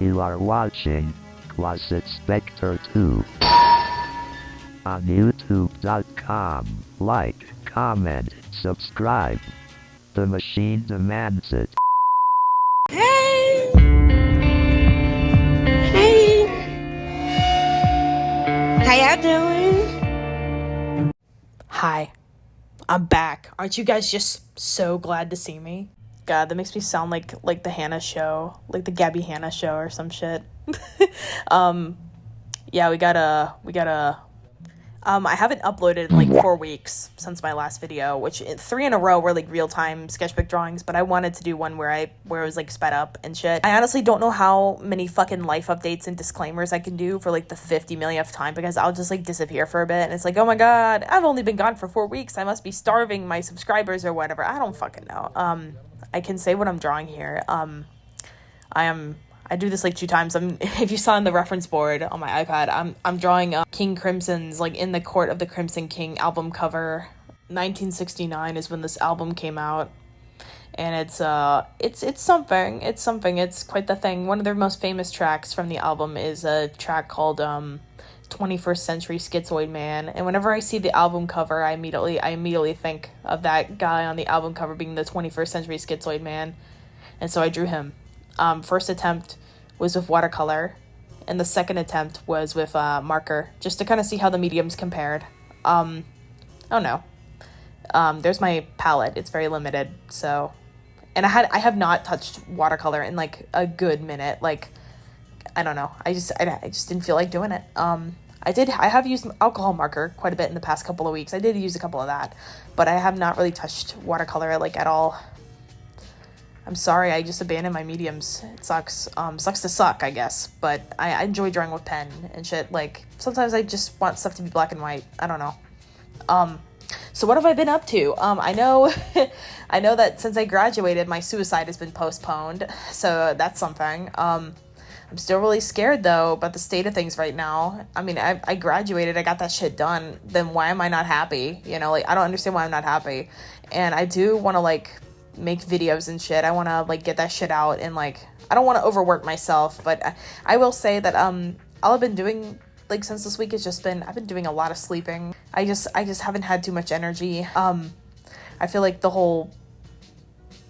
You are watching Closet Spectre 2 on YouTube.com. Like, comment, subscribe. The machine demands it. Hey! Hey! How y'all doing? Hi, I'm back. Aren't you guys just so glad to see me? God, that makes me sound like the Hannah show, like the Gabby Hanna show or some shit. Yeah, we gotta. I haven't uploaded in like 4 weeks since my last video, which 3 in a row were like real-time sketchbook drawings, but I wanted to do one where it was like sped up and shit. I honestly don't know how many fucking life updates and disclaimers I can do for like the 50 millionth time, because I'll just like disappear for a bit and it's like, oh my god, I've only been gone for 4 weeks. I must be starving my subscribers or whatever. I don't fucking know. I can say what I'm drawing here. I do this like 2 times. If you saw in the reference board on my iPad, I'm drawing King Crimson's like In the Court of the Crimson King album cover. 1969 is when this album came out, and it's something. It's quite the thing. One of their most famous tracks from the album is a track called 21st Century Schizoid Man, and whenever I see the album cover, I immediately think of that guy on the album cover being the 21st Century Schizoid Man, and so I drew him. First attempt was with watercolor, and the second attempt was with marker, just to kind of see how the mediums compared. Oh no. There's my palette. It's very limited, so... And I have not touched watercolor in like a good minute. Like, I don't know. I just didn't feel like doing it. I have used alcohol marker quite a bit in the past couple of weeks. I did use a couple of that, but I have not really touched watercolor like at all. I'm sorry, I just abandoned my mediums. It sucks. Sucks to suck, I guess. But I enjoy drawing with pen and shit. Like, sometimes I just want stuff to be black and white. I don't know. So what have I been up to? I know that since I graduated, my suicide has been postponed. So that's something. I'm still really scared, though, about the state of things right now. I mean, I graduated. I got that shit done. Then why am I not happy? You know, like, I don't understand why I'm not happy. And I do want to, like... make videos and shit. I want to like get that shit out, and like I don't want to overwork myself, but I will say that all I've been doing like since this week has just been I've been doing a lot of sleeping. I just haven't had too much energy. I feel like the whole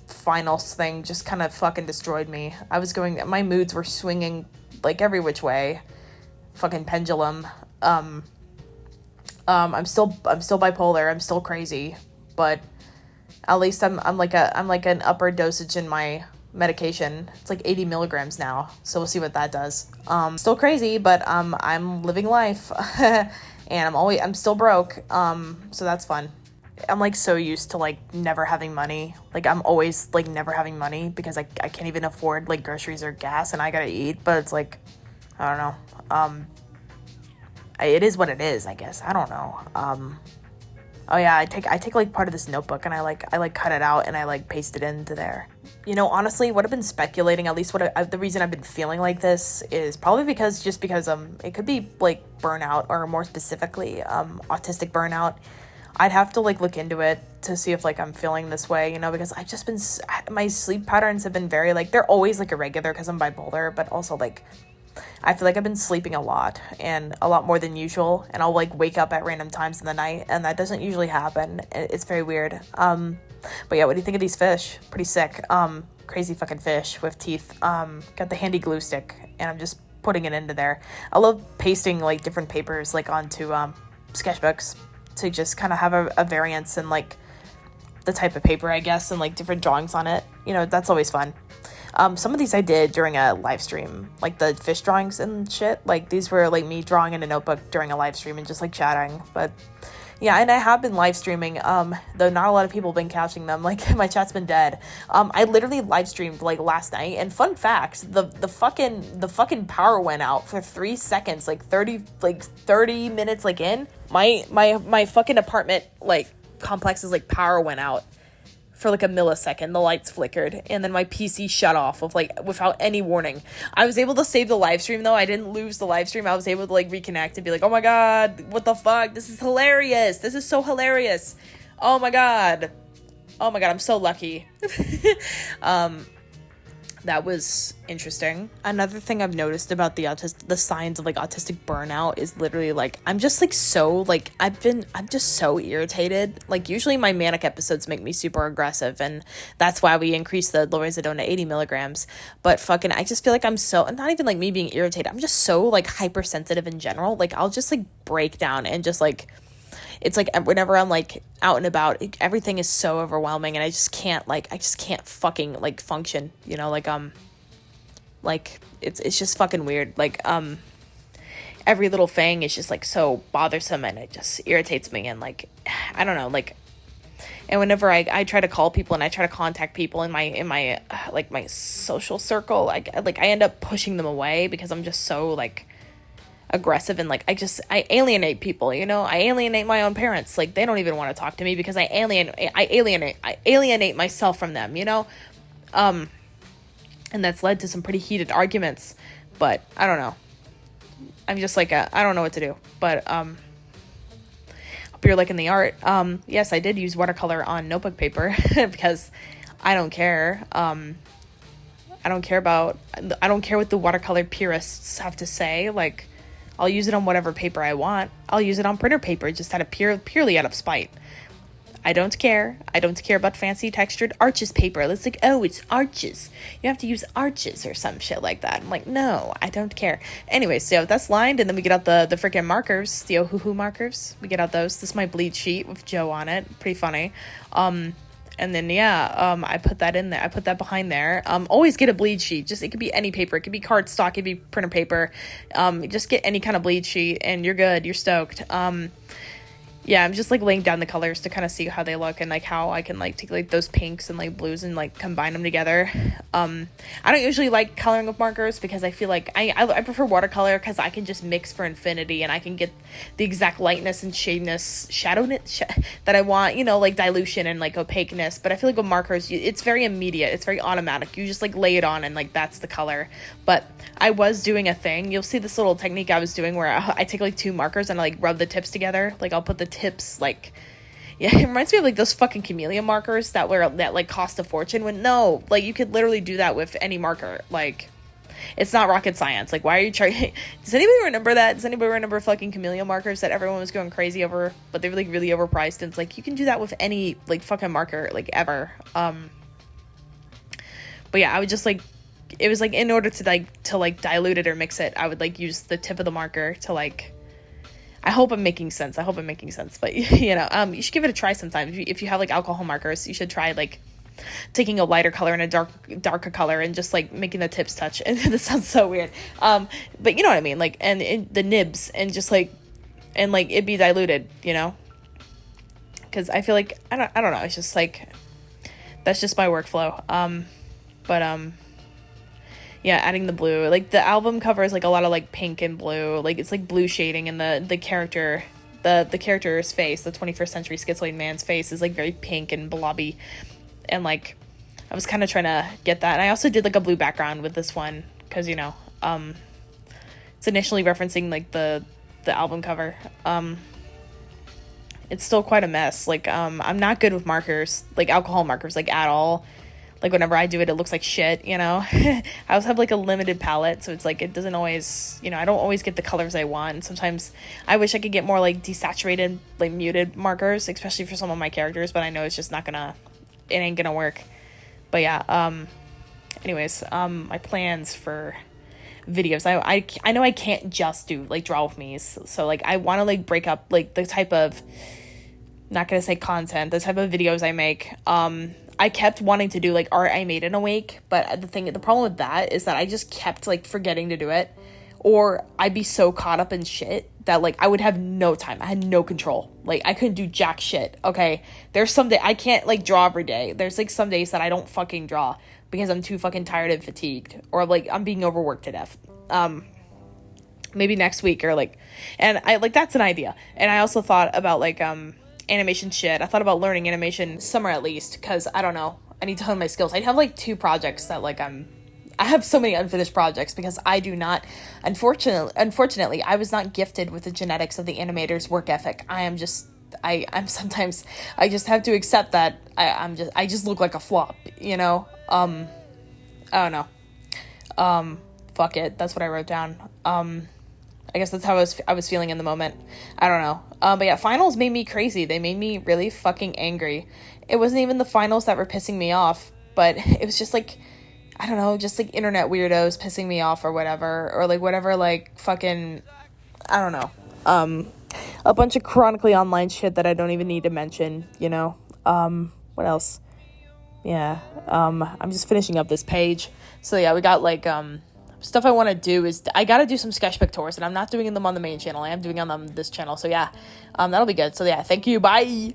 finals thing just kind of fucking destroyed me. My moods were swinging like every which way, fucking pendulum. I'm still bipolar. I'm still crazy, but at least I'm like an upper dosage in my medication. It's like 80 milligrams now, so we'll see what that does. Still crazy, but I'm living life, and I'm still broke. So that's fun. I'm like so used to like never having money. Like I'm always like never having money because I can't even afford like groceries or gas, and I gotta eat. But it's like I don't know. It is what it is, I guess. I don't know. Oh yeah, I take like part of this notebook and I cut it out and I like paste it into there. You know, honestly, what I've been speculating, at least the reason I've been feeling like this is probably because it could be like burnout, or more specifically, autistic burnout. I'd have to like look into it to see if like I'm feeling this way, you know, because I've just been, my sleep patterns have been very like, they're always like irregular because I'm bipolar, but also like, I feel like I've been sleeping a lot, and a lot more than usual, and I'll like wake up at random times in the night, and that doesn't usually happen. It's very weird. But yeah, what do you think of these fish? Pretty sick. Crazy fucking fish with teeth. Got the handy glue stick, and I'm just putting it into there. I love pasting like different papers like onto sketchbooks to just kind of have a variance in like the type of paper, I guess, and like different drawings on it. You know, that's always fun. Some of these I did during a live stream, like the fish drawings and shit. Like these were like me drawing in a notebook during a live stream and just like chatting. But yeah, and I have been live streaming, though not a lot of people have been catching them. Like my chat's been dead. I literally live streamed like last night, and fun fact, the fucking power went out for 3 seconds, like 30 minutes like in. My fucking apartment like complex's like power went out for like a millisecond. The lights flickered, and then my PC shut off without any warning. I was able to save the live stream though. I didn't lose the live stream. I was able to like reconnect and be like, oh my god, what the fuck? This is hilarious. This is so hilarious. Oh my god, I'm so lucky. that was interesting. Another thing I've noticed about the signs of like autistic burnout is literally like I'm just like so like I'm just so irritated. Like usually my manic episodes make me super aggressive, and that's why we increase the lorazepam to 80 milligrams. But fucking I just feel like I'm so, not even like me being irritated, I'm just so like hypersensitive in general. Like I'll just like break down and just like, it's like whenever I'm like out and about, everything is so overwhelming, and I just can't fucking like function, you know, like it's just fucking weird. Like every little thing is just like so bothersome, and it just irritates me, and like I don't know, like, and whenever I try to call people and I try to contact people in my like my social circle, I end up pushing them away because I'm just so like aggressive, and like I alienate people, you know. I alienate my own parents. Like they don't even want to talk to me because I alienate myself from them, you know. And that's led to some pretty heated arguments, but I don't know. I'm just like I don't know what to do. But hope you're liking the art. Yes, I did use watercolor on notebook paper because I don't care. I don't care what the watercolor purists have to say. Like, I'll use it on whatever paper I want. I'll use it on printer paper just out of purely out of spite. I don't care. I don't care about fancy textured arches paper. It's like, oh, it's arches. You have to use arches or some shit like that. I'm like, no, I don't care. Anyway, so that's lined, and then we get out the freaking markers, the Ohuhu markers. We get out those. This is my bleed sheet with Joe on it. Pretty funny. And then, I put that in there. I put that behind there. Always get a bleed sheet. Just, it could be any paper. It could be cardstock. It could be printer paper. Just get any kind of bleed sheet and you're good. You're stoked. I'm just like laying down the colors to kind of see how they look, and like how I can like take like those pinks and like blues and like combine them together. I don't usually like coloring with markers because I feel like I prefer watercolor because I can just mix for infinity, and I can get the exact lightness and shadeness, that I want, you know, like dilution and like opaqueness. But I feel like with markers, it's very immediate. It's very automatic. You just like lay it on and like that's the color. But I was doing a thing. You'll see this little technique I was doing where I take like two markers and I like rub the tips together. Like I'll put the tips like, yeah, it reminds me of like those fucking chameleon markers that like cost a fortune. When no, like you could literally do that with any marker. Like it's not rocket science. Like why are you trying? Does anybody remember that? Does anybody remember fucking chameleon markers that everyone was going crazy over, but they were like really overpriced? And it's like you can do that with any like fucking marker like ever. But yeah, I would just like, it was like in order to dilute it or mix it, I would like use the tip of the marker to like, I hope I'm making sense. But you know, you should give it a try sometime. If you have like alcohol markers, you should try like taking a lighter color and a darker color and just like making the tips touch. And this sounds so weird. But you know what I mean? Like, and the nibs and just like, and like it be diluted, you know? Cause I feel like, I don't know. It's just like, that's just my workflow. Yeah, adding the blue. Like, the album cover is, like, a lot of, like, pink and blue. Like, it's, like, blue shading, and the character, the character's face, the 21st century schizoid man's face is, like, very pink and blobby. And, like, I was kind of trying to get that. And I also did, like, a blue background with this one, because, you know, it's initially referencing, like, the album cover. It's still quite a mess. Like, I'm not good with markers, like, alcohol markers, like, at all. Like, whenever I do it, it looks like shit, you know? I also have, like, a limited palette, so it's, like, it doesn't always, you know, I don't always get the colors I want. And sometimes I wish I could get more, like, desaturated, like, muted markers, especially for some of my characters, but I know it's just not gonna, it ain't gonna work. But, yeah, anyways, my plans for videos, I know I can't just do, like, draw with me, so, like, I want to, like, break up, like, the type of, not gonna say content, the type of videos I make. I kept wanting to do like art I made in a week, but the problem with that is that I just kept like forgetting to do it, or I'd be so caught up in shit that like I would have no time. I had no control. Like I couldn't do jack shit. Okay, there's some day I can't like draw every day. There's like some days that I don't fucking draw because I'm too fucking tired and fatigued, or like I'm being overworked to death. Maybe next week or like, and I like that's an idea. And I also thought about like animation shit. I thought about learning animation summer at least, because I don't know, I need to hone my skills. I have like 2 projects that like I have so many unfinished projects because I do not, unfortunately I was not gifted with the genetics of the animator's work ethic. I'm sometimes I just have to accept that I just look like a flop, you know. I don't know. Fuck it. That's what I wrote down. I guess that's how I was feeling in the moment. I don't know. But yeah, finals made me crazy. They made me really fucking angry. It wasn't even the finals that were pissing me off, but it was just like, I don't know, just like internet weirdos pissing me off or whatever, or like whatever, like fucking, I don't know. A bunch of chronically online shit that I don't even need to mention, you know. What else? Yeah. I'm just finishing up this page. So yeah, we got like stuff I want to do is I got to do some sketchbook tours, and I'm not doing them on the main channel. I am doing them on this channel. So yeah, that'll be good. So yeah, thank you. Bye.